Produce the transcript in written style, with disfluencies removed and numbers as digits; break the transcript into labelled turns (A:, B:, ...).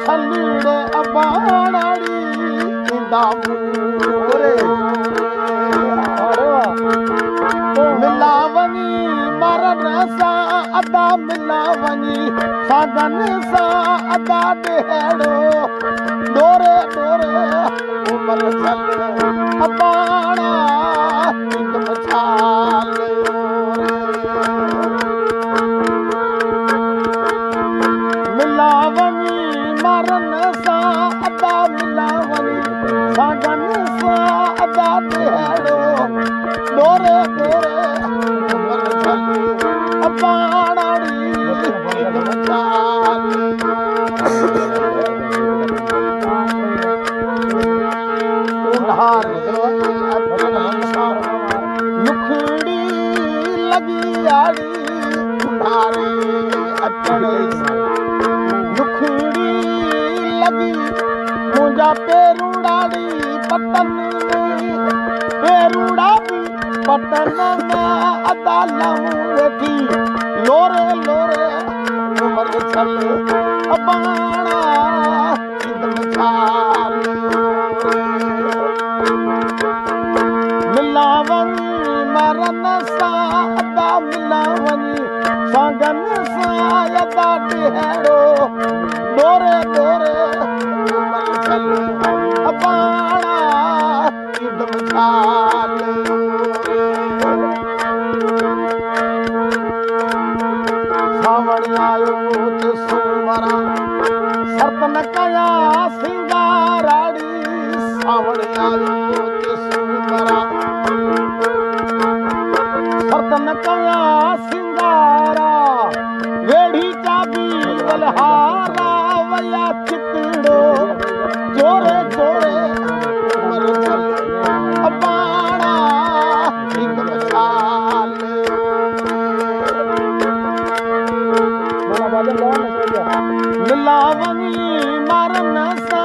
A: छलीड़े अबाड़ी इंदा मूरे मिलावनी मरन सा अदा मिलावनी सागन सा अदा डेड़ो डोरे डोरे उमर चल अबाड़ा इंद मछाल मिलावनी मरन सा अदा मिलावनी सागन सा अदा डेड़ो डोरे डोरे उमर चल अबाड़ी इंद मछाल लुखड़ी लगी आड़ी उन्हारे अचड़े लुखड़ी लगी मुंहिंजा पेरूड़ाड़ी पतन में पेरूड़ा भी पतन में अदा लहूं वेठी लोरे लोरे उमर चल अबाड़ा इंद मछाल मिलावनी मरन सा अदा मिलावनी सागन सा अदा डेड़ो डोरे डोरे उमर चल अबाड़ा इंद मछाल सावण आयो ते सूमरा सरतन कया सिंगाराड़ी सावण आयो ते सूमरा सरतन कया सिंगारा वेड़ी चाबी बलहारा वया चितड़ो जोरे जोरे उमर चल अबाड़ा इंद मछाल मिलावनी मरन सा